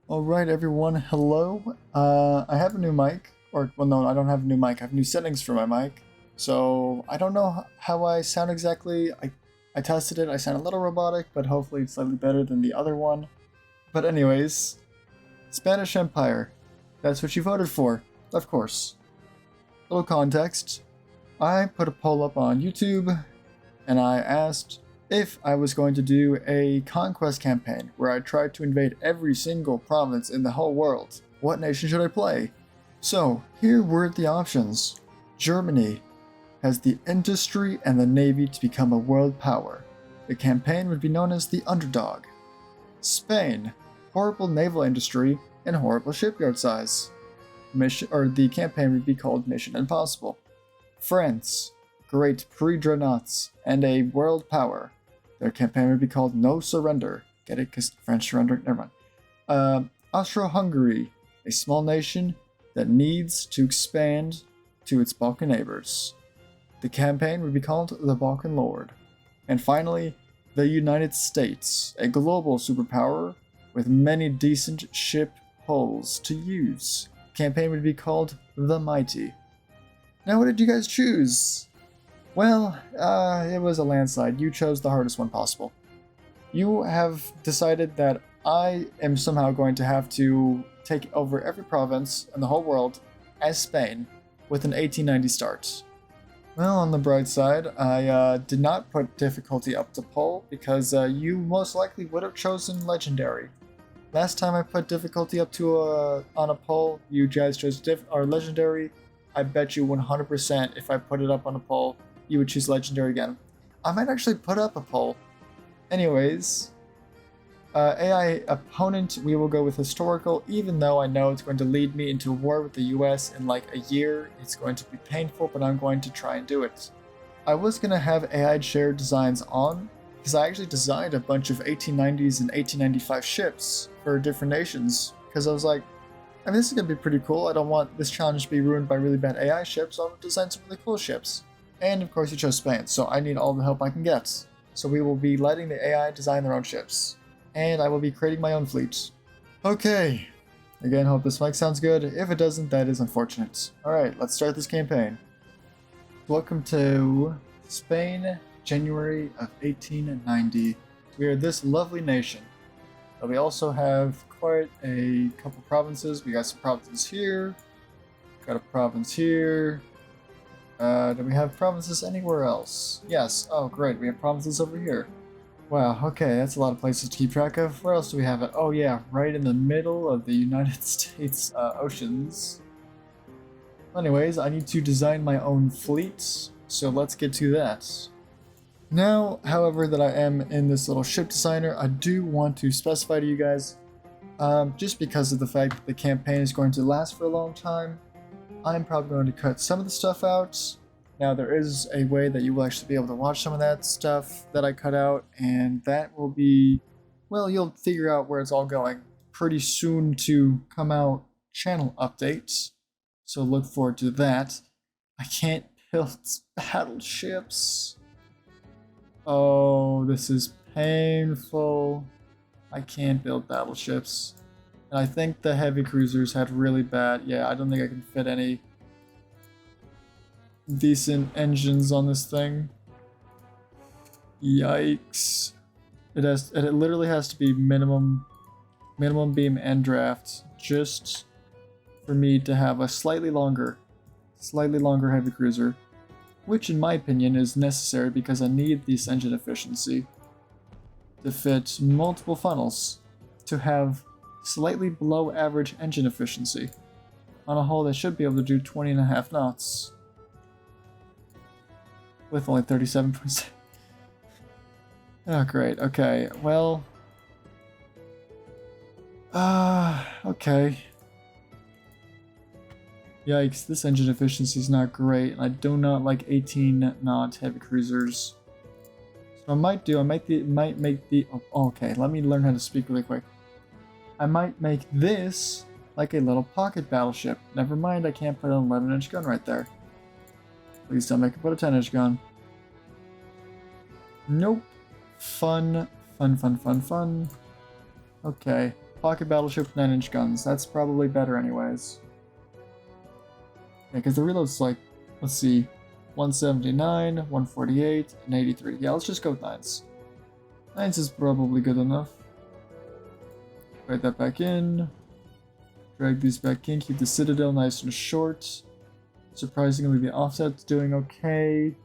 Alright everyone, hello. I have a new mic, well no, I don't have a new mic, I have new settings for my mic. So, I don't know how I sound exactly. I tested it, I sound a little robotic, but hopefully it's slightly better than the other one. But anyways, Spanish Empire. That's what you voted for, of course. Little context. I put a poll up on YouTube, and I asked if I was going to do a conquest campaign where I tried to invade every single province in the whole world. What nation should I play? So, here were the options. Germany has the industry and the navy to become a world power. The campaign would be known as the Underdog. Spain, horrible naval industry and horrible shipyard size. The campaign would be called Mission Impossible. France, great pre-Dreadnoughts and a world power. Their campaign would be called No Surrender. Get it? Because French surrender? Never mind. Austro-Hungary, a small nation that needs to expand to its Balkan neighbors. The campaign would be called the Balkan Lord. And finally, the United States, a global superpower with many decent ship hulls to use. The campaign would be called the Mighty. Now, what did you guys choose? Well, it was a landslide. You chose the hardest one possible. You have decided that I am somehow going to have to take over every province in the whole world as Spain with an 1890 start. Well, on the bright side, I did not put difficulty up to poll because you most likely would have chosen Legendary. Last time I put difficulty up to on a poll, you guys chose Legendary. I bet you 100% if I put it up on a poll, you would choose Legendary again. I might actually put up a poll. Anyways, AI opponent, we will go with Historical, even though I know it's going to lead me into war with the US in like a year. It's going to be painful, but I'm going to try and do it. I was going to have AI shared designs on, because I actually designed a bunch of 1890s and 1895 ships for different nations, because I was like, I mean, this is going to be pretty cool. I don't want this challenge to be ruined by really bad AI ships. I'll design some really cool ships. And of course you chose Spain, so I need all the help I can get. So we will be letting the AI design their own ships. And I will be creating my own fleet. Okay. Again, hope this mic sounds good. If it doesn't, that is unfortunate. Alright, let's start this campaign. Welcome to Spain, January of 1890. We are this lovely nation. But we also have quite a couple provinces. We got some provinces here. Got a province here. Do we have provinces anywhere else? Yes. Oh, great. We have provinces over here. Wow, okay, that's a lot of places to keep track of. Where else do we have it? Oh yeah, right in the middle of the United States oceans. Anyways, I need to design my own fleet, so let's get to that. Now, however, that I am in this little ship designer, I do want to specify to you guys, just because of the fact that the campaign is going to last for a long time, I'm probably going to cut some of the stuff out. Now, there is a way that you will actually be able to watch some of that stuff that I cut out, and that will be, well, you'll figure out where it's all going pretty soon to come out channel updates. So look forward to that. I can't build battleships. Oh, this is painful. I can't build battleships. And I think the heavy cruisers had really bad, yeah, I don't think I can fit any decent engines on this thing. Yikes. It literally has to be minimum beam and draft just for me to have a slightly longer heavy cruiser, which in my opinion is necessary because I need this engine efficiency to fit multiple funnels to have slightly below average engine efficiency on a hull that should be able to do 20.5 knots with only 37%. Oh, great. Okay, well, okay. Yikes, this engine efficiency is not great, and I do not like 18 knot heavy cruisers. So I might make the, oh, okay, let me learn how to speak really quick. I might make this like a little pocket battleship. Never mind, I can't put an 11-inch gun right there. Please don't make it put a 10-inch gun. Nope. Fun. Okay. pocket battleship, 9-inch guns. That's probably better anyways. Yeah, because the reload's like, let's see, 179, 148, and 83. Yeah, let's just go with 9s. 9s is probably good enough. Write that back in. Drag these back in, keep the citadel nice and short. Surprisingly, the offset's doing okay.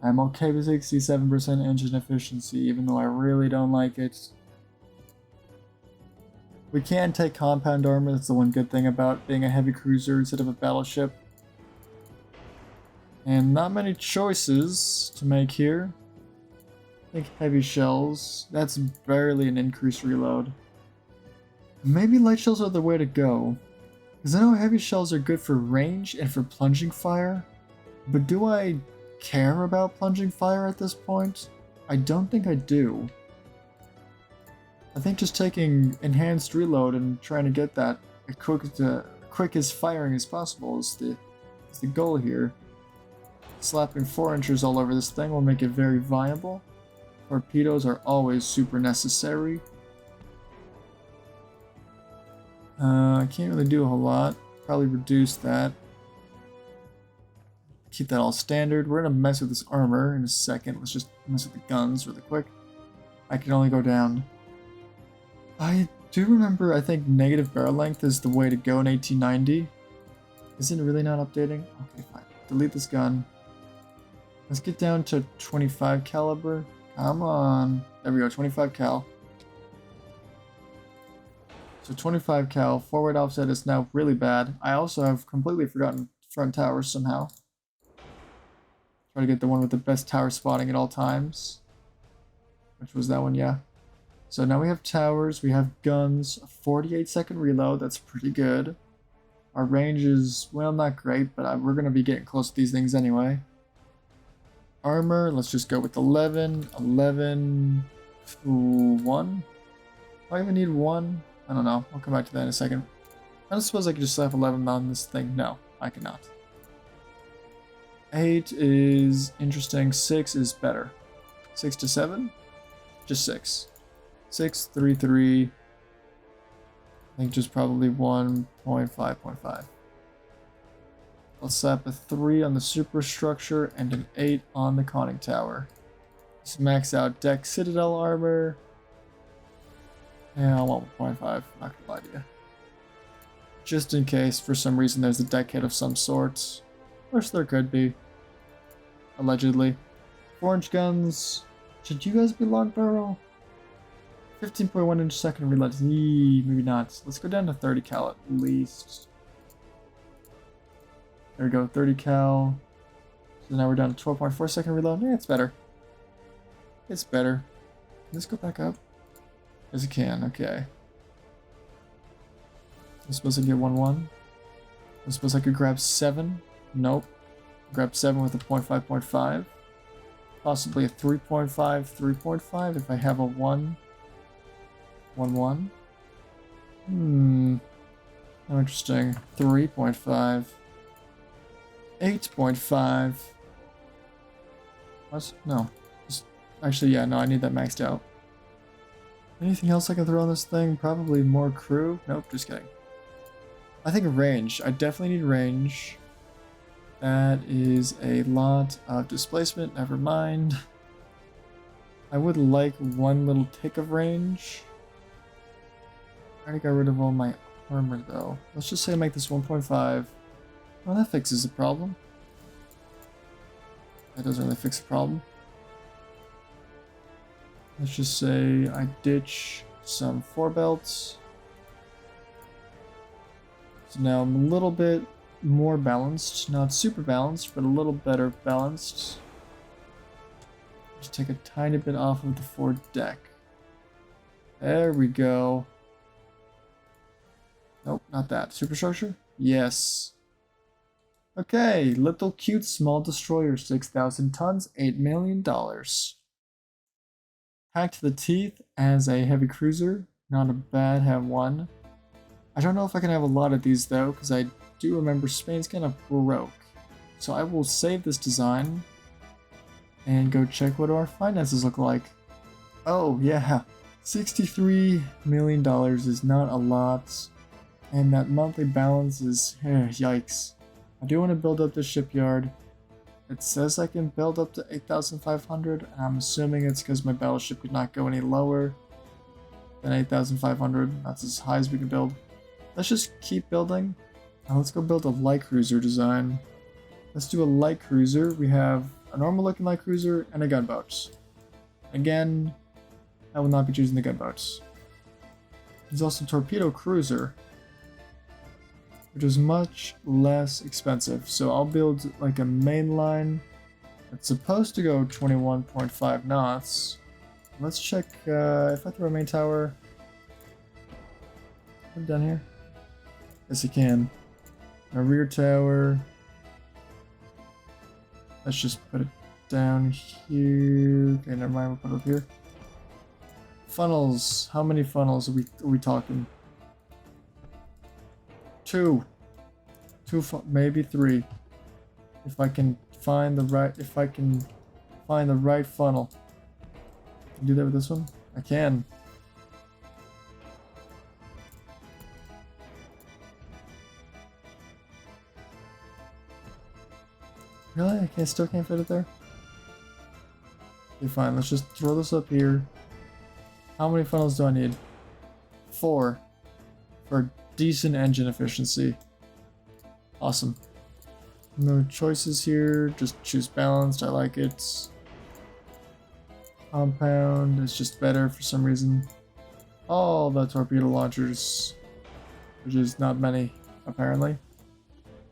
I'm okay with 67% engine efficiency, even though I really don't like it. We can take compound armor, that's the one good thing about being a heavy cruiser instead of a battleship. And not many choices to make here. I think heavy shells, that's barely an increased reload. Maybe light shells are the way to go. Because I know heavy shells are good for range and for plunging fire. But do I care about plunging fire at this point? I don't think I do. I think just taking enhanced reload and trying to get that quick as firing as possible is the goal here. Slapping 4 inchers all over this thing will make it very viable. Torpedoes are always super necessary. I can't really do a whole lot. Probably reduce that. Keep that all standard. We're gonna mess with this armor in a second. Let's just mess with the guns really quick. I can only go down. I do remember, I think negative barrel length is the way to go in 1890. Is it really not updating? Okay, fine. Delete this gun. Let's get down to 25 caliber. Come on. There we go, 25 cal. So 25 cal, forward offset is now really bad. I also have completely forgotten front towers somehow. Try to get the one with the best tower spotting at all times. Which was that one, yeah. So now we have towers, we have guns, a 48-second reload, that's pretty good. Our range is, well, not great, but we're going to be getting close to these things anyway. Armor, let's just go with 11, 11, 1. Do I even need 1? I don't know, I'll come back to that in a second. I don't suppose I could just slap 11 on this thing. No, I cannot. 8 is interesting, 6 is better. 6 to 7? Just 6. 6, 3, 3. I think just probably 1.5.5. I'll slap a 3 on the superstructure and an 8 on the conning tower. Just max out deck citadel armor. Yeah, I want 1.5, not gonna lie to you. Just in case for some reason there's a deck hit of some sort. Which there could be. Allegedly. 4-inch guns. Should you guys be long barrel? 15.1 inch second reload. Maybe not. Let's go down to 30 cal at least. There we go, 30 cal. So now we're down to 12.4 second reload. Yeah, it's better. It's better. Let's go back up. Yes, it can. Okay. I suppose I can get 1-1. I suppose I could grab 7. Nope. Grab 7 with a 0.5.5. Possibly a 3.5, 3.5 if I have a 1. 1-1. How interesting. 3.5. 8.5. What? No. Actually, yeah, no, I need that maxed out. Anything else I can throw on this thing? Probably more crew? Nope, just kidding. I think range. I definitely need range. That is a lot of displacement. Never mind. I would like one little tick of range. I already got rid of all my armor, though. Let's just say I make this 1.5. Well, that fixes the problem. That doesn't really fix the problem. Let's just say I ditch some 4 belts. So now I'm a little bit more balanced. Not super balanced, but a little better balanced. Just take a tiny bit off of the forward deck. There we go. Nope, not that. Superstructure? Yes. Okay, little cute small destroyer, 6,000 tons, $8 million. Packed to the teeth as a heavy cruiser. Not a bad have one. I don't know if I can have a lot of these though, because I do remember Spain's kind of broke. So I will save this design and go check what our finances look like. Oh yeah, $63 million is not a lot, and that monthly balance is yikes. I do want to build up the shipyard. It says I can build up to 8,500, and I'm assuming it's because my battleship could not go any lower than 8,500. That's as high as we can build. Let's just keep building. Now let's go build a light cruiser design. Let's do a light cruiser. We have a normal looking light cruiser and a gunboat. Again, I will not be choosing the gunboats. There's also a torpedo cruiser, which is much less expensive. So I'll build like a main line. It's supposed to go 21.5 knots. Let's check if I throw a main tower. I'm down here. Yes, I can. A rear tower. Let's just put it down here. Okay, never mind. We'll put it up here. Funnels. How many funnels are we talking? Two, maybe three. If I can find the right, funnel. Can I do that with this one? I can. Really? I still can't fit it there? Okay, fine. Let's just throw this up here. How many funnels do I need? 4. For decent engine efficiency. Awesome. No choices here. Just choose balanced. I like it. Compound is just better for some reason. All the torpedo launchers, which is not many, apparently.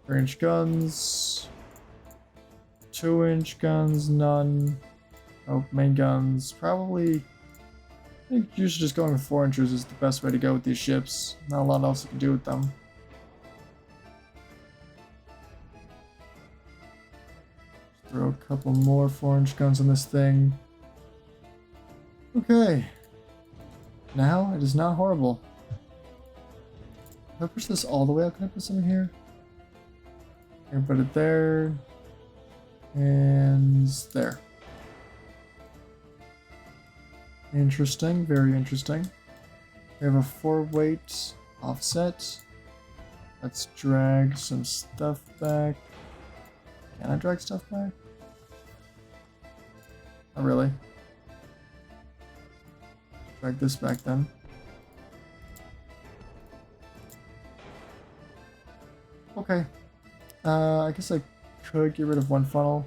3-inch guns. 2-inch guns, none. Oh, main guns, probably. I think usually just going with 4 inches is the best way to go with these ships. Not a lot else you can do with them. Just throw a couple more 4-inch guns on this thing. Okay. Now it is not horrible. If I push this all the way up, can I put something here? I can put it there. And there. Interesting, very interesting. We have a 4-weight offset. Let's drag some stuff back. Can I drag stuff back? Not really. Drag this back then. Okay. I guess I could get rid of one funnel.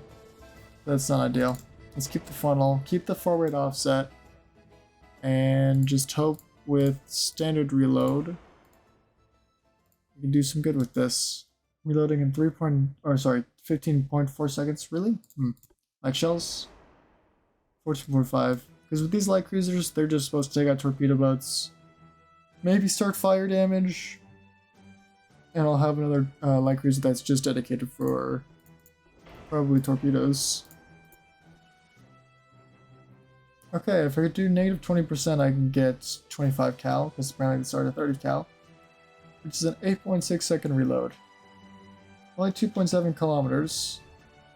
That's not ideal. Let's keep the funnel, keep the 4-weight offset, and just hope with standard reload we can do some good with this. Reloading in 15.4 seconds. Really? Light shells? 14.5. Because with these light cruisers, they're just supposed to take out torpedo boats. Maybe start fire damage. And I'll have another light cruiser that's just dedicated for probably torpedoes. Okay, if I could do negative 20%, I can get 25 cal, because apparently they start at 30 cal, which is an 8.6 second reload. Only 2.7 kilometers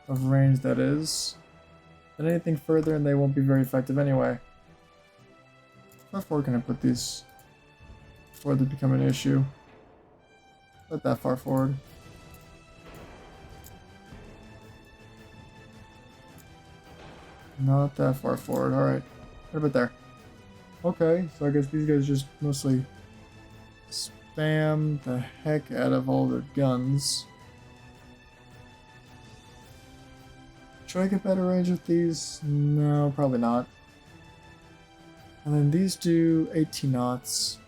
of range, that is. And anything further, and they won't be very effective anyway. How far can I put these before they become an issue? Not that far forward. Not that far forward, alright. What about there? Okay, so I guess these guys just mostly spam the heck out of all their guns. Should I get better range with these? No, probably not. And then these do 18 knots.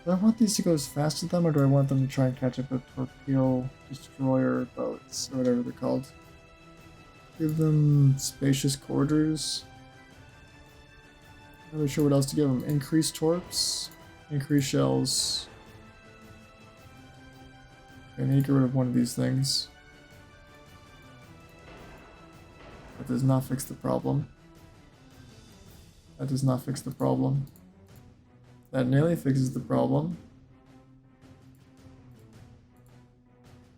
Do I want these to go as fast as them, or do I want them to try and catch up with torpedo destroyer boats, or whatever they're called? Give them spacious quarters. Not really sure what else to give them. Increased torps, increased shells. Okay, I need to get rid of one of these things. That does not fix the problem. That does not fix the problem. That nearly fixes the problem.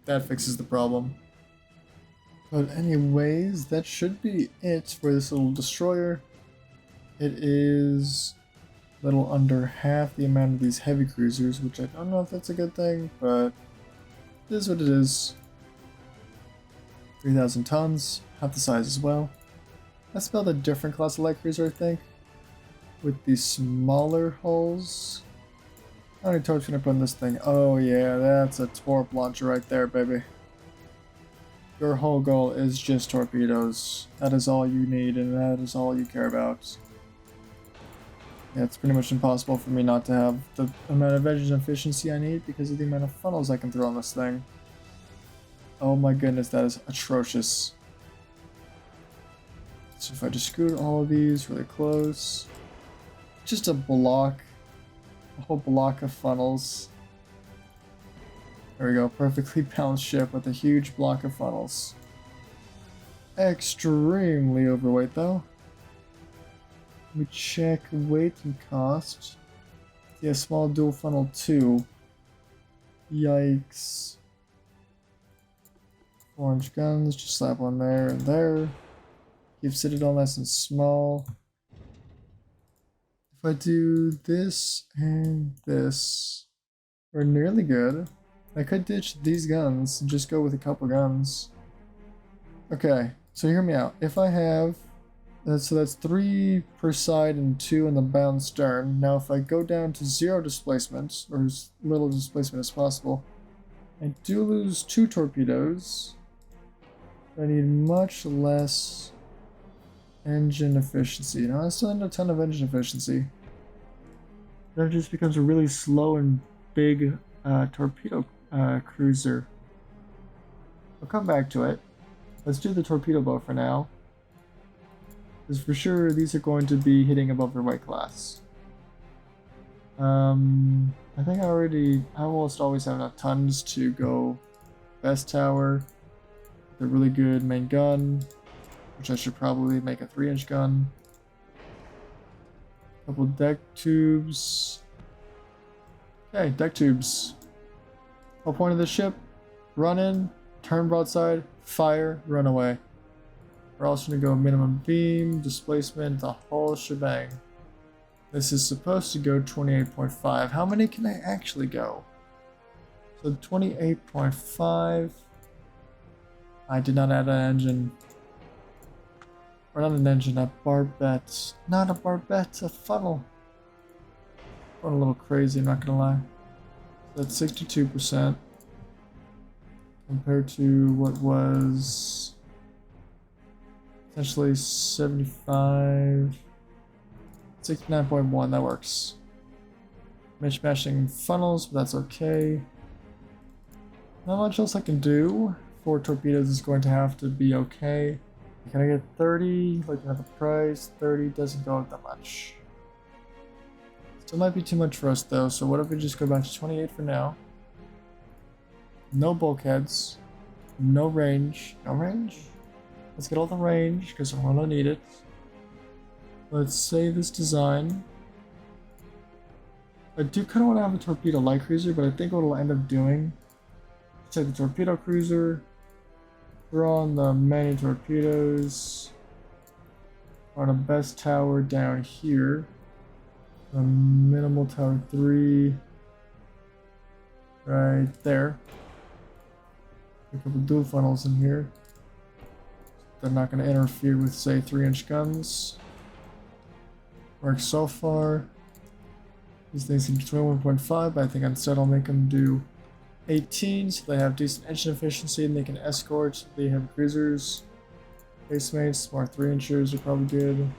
That fixes the problem. But anyways, that should be it for this little destroyer. It is a little under half the amount of these heavy cruisers, which I don't know if that's a good thing, but it is what it is. 3,000 tons, half the size as well. Let's build a different class of light cruiser, I think, with these smaller hulls. How many torps can I put in this thing? Oh yeah, that's a torp launcher right there, baby. Your whole goal is just torpedoes. That is all you need, and that is all you care about. Yeah, it's pretty much impossible for me not to have the amount of engine efficiency I need because of the amount of funnels I can throw on this thing. Oh my goodness, that is atrocious. So if I just scoot all of these really close, just a block, a whole block of funnels. There we go, perfectly balanced ship with a huge block of funnels. Extremely overweight though. Let me check weight and cost. Yeah, small dual funnel 2. Yikes. 4-inch guns, just slap one there and there. Keep Citadel nice and small. If I do this and this, we're nearly good. I could ditch these guns and just go with a couple guns. Okay, so hear me out. If I have, so that's 3 per side and 2 in the bow stern. Now if I go down to 0 displacement, or as little displacement as possible, I do lose 2 torpedoes. I need much less engine efficiency. Now I still need a ton of engine efficiency. Then it just becomes a really slow and big torpedo cruiser. I'll come back to it. Let's do the torpedo boat for now. Because for sure these are going to be hitting above their weight class. I think I almost always have enough tons to go best tower. The really good main gun, which I should probably make a 3-inch gun. Couple deck tubes. Okay, deck tubes. Whole point of the ship, run in, turn broadside, fire, run away. We're also going to go minimum beam, displacement, the whole shebang. This is supposed to go 28.5. How many can I actually go? So 28.5. I did not add an engine. Or not an engine, a barbette. Not a barbette, a funnel. Going a little crazy, I'm not gonna lie. So that's 62% compared to what was essentially 75. 69.1, that works. Mishmashing funnels, but that's okay. Not much else I can do. 4 torpedoes is going to have to be okay. Can I get 30? Looking at the price, 30 doesn't go up that much. Still might be too much for us though, so what if we just go back to 28 for now? No bulkheads. No range. No range? Let's get all the range, because I'm gonna need it. Let's save this design. I do kind of want to have a torpedo light cruiser, but I think what it'll end up doing, take the torpedo cruiser, throw on the many torpedoes on a best tower down here, the minimal tower 3 right there. A couple dual funnels in here. They're not going to interfere with, say, 3-inch guns. Works so far. These things can be 21.5, but I think instead I'll make them do 18, so they have decent engine efficiency and they can escort. They have cruisers, basemates, more 3-inchers are probably good.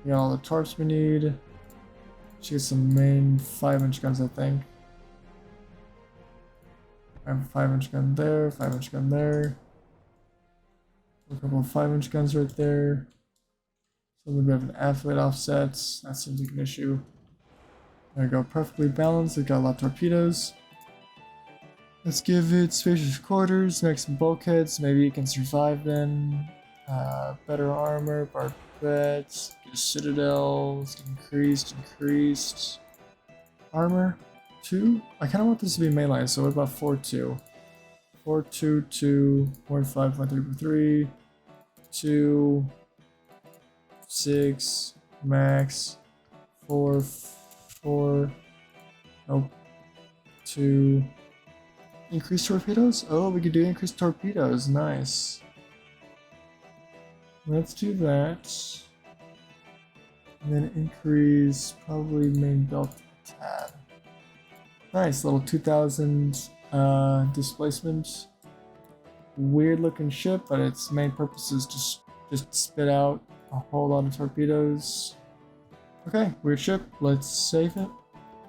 We got all the torps we need. Should get some main 5-inch guns, I think. I have a 5-inch gun there, 5-inch gun there. A couple of 5-inch guns right there. So we have an aft-weight offset. That seems like an issue. There we go, perfectly balanced. We've got a lot of torpedoes. Let's give it spacious quarters, make some bulkheads, maybe it can survive then. Better armor, barbettes, get a citadel, let's get increased. Armor, 2? I kind of want this to be mainline, so what about 4-2? 4-2, 2, 0.5, 0.3, 2, 6, max, 4, 4, nope, 2. Increase torpedoes? Oh, we could do increased torpedoes, nice. Let's do that. And then increase probably main belt a tad. Nice, little 2000 displacement. Weird looking ship, but its main purpose is just spit out a whole lot of torpedoes. Okay, weird ship, let's save it.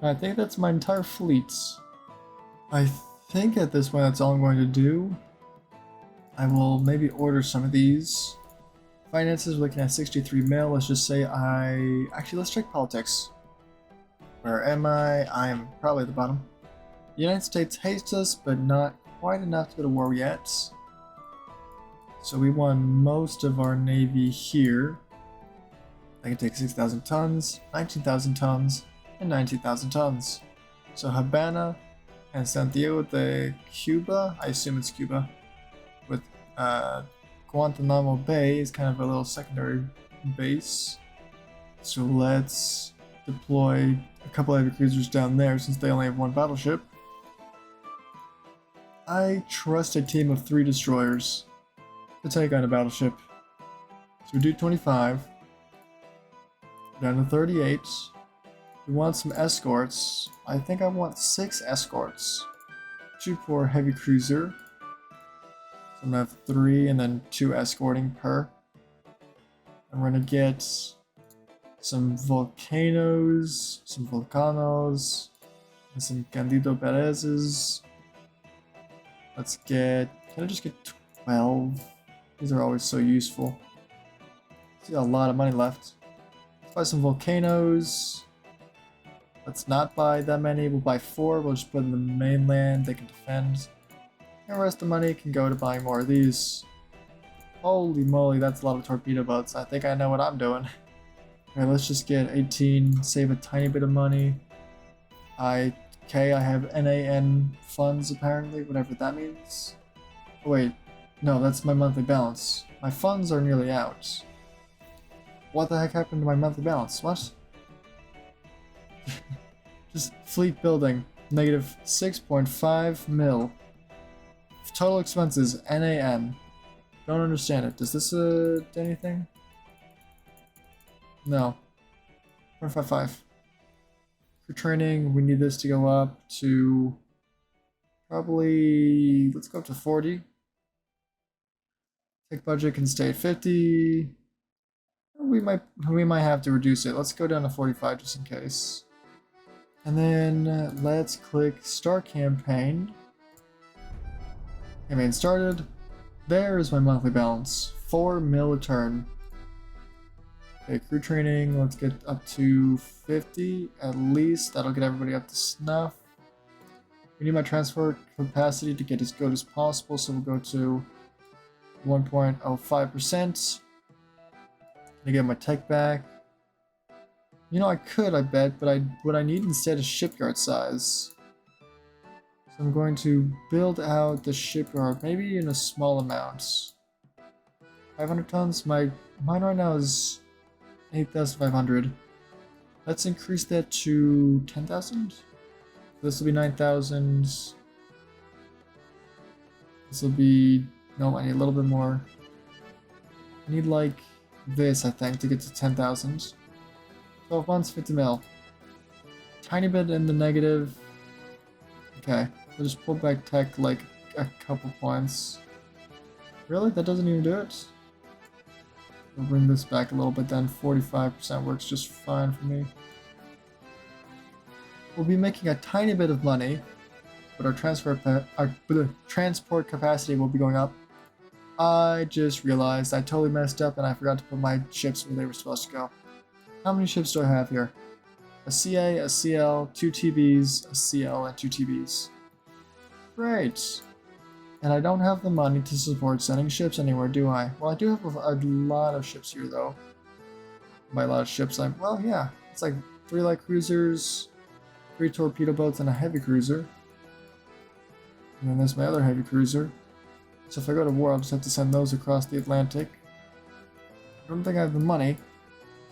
I think that's my entire fleet. I think at this point that's all I'm going to do. I will maybe order some of these. Finances, we're looking at 63 mil. Let's just say actually, let's check politics. Where am I? I am probably at the bottom. The United States hates us, but not quite enough to go to war yet. So we won most of our navy here. I can take 6,000 tons, 19,000 tons, and 19,000 tons. So Havana and Santiago de Cuba, I assume it's Cuba, with Guantanamo Bay is kind of a little secondary base. So let's deploy a couple of heavy cruisers down there since they only have one battleship. I trust a team of 3 destroyers to take on a battleship. So we do 25. Down to 38. We want some escorts. I think I want 6 escorts. 2 per heavy cruiser. So I'm gonna have 3 and then 2 escorting per. And we're gonna get some volcanoes, some volcanos, and some Candido Perez's. Let's get, can I just get 12? These are always so useful. See a lot of money left. Let's buy some volcanoes. Let's not buy that many, we'll buy 4, we'll just put in the mainland, they can defend. And the rest of the money can go to buying more of these. Holy moly, that's a lot of torpedo boats. I think I know what I'm doing. Alright, let's just get 18, save a tiny bit of money. Okay, I have NAN funds apparently, whatever that means. Oh, wait, no, that's my monthly balance. My funds are nearly out. What the heck happened to my monthly balance? What? Just fleet building, negative 6.5 mil. Total expenses, NAN. Don't understand it. Does this do anything? No. 0.55. For training, we need this to go up to probably, let's go up to 40. Tech budget can stay at 50. We might have to reduce it. Let's go down to 45 just in case. And then let's click start campaign. Campaign started. There's my monthly balance. 4 mil a turn. Okay, crew training, let's get up to 50 at least. That'll get everybody up to snuff. We need my transfer capacity to get as good as possible, so we'll go to 1.05%. Gonna get my tech back. You know, I could, I bet, but what I need instead is shipyard size. So I'm going to build out the shipyard, maybe in a small amount. 500 tons? Mine right now is 8,500. Let's increase that to 10,000. This will be 9,000. This will be, no, I need a little bit more. I need like this, I think, to get to 10,000. 12 months, 50 mil. Tiny bit in the negative. Okay, we'll just pull back tech like a couple points. Really? That doesn't even do it? We'll bring this back a little bit then. 45% works just fine for me. We'll be making a tiny bit of money, but our transport capacity will be going up. I just realized I totally messed up and I forgot to put my ships where they were supposed to go. How many ships do I have here? A CA, a CL, 2 TBs, a CL, and 2 TBs. Great. And I don't have the money to support sending ships anywhere, do I? Well, I do have a lot of ships here, though. By a lot of ships, well, yeah. It's like 3 light cruisers, 3 torpedo boats, and a heavy cruiser. And then there's my other heavy cruiser. So if I go to war, I'll just have to send those across the Atlantic. I don't think I have the money.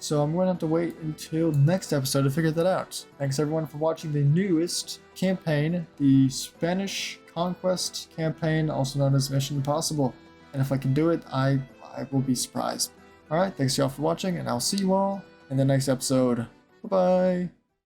So I'm going to have to wait until next episode to figure that out. Thanks everyone for watching the newest campaign, the Spanish Conquest Campaign, also known as Mission Impossible. And if I can do it, I will be surprised. Alright, thanks y'all for watching, and I'll see you all in the next episode. Bye-bye!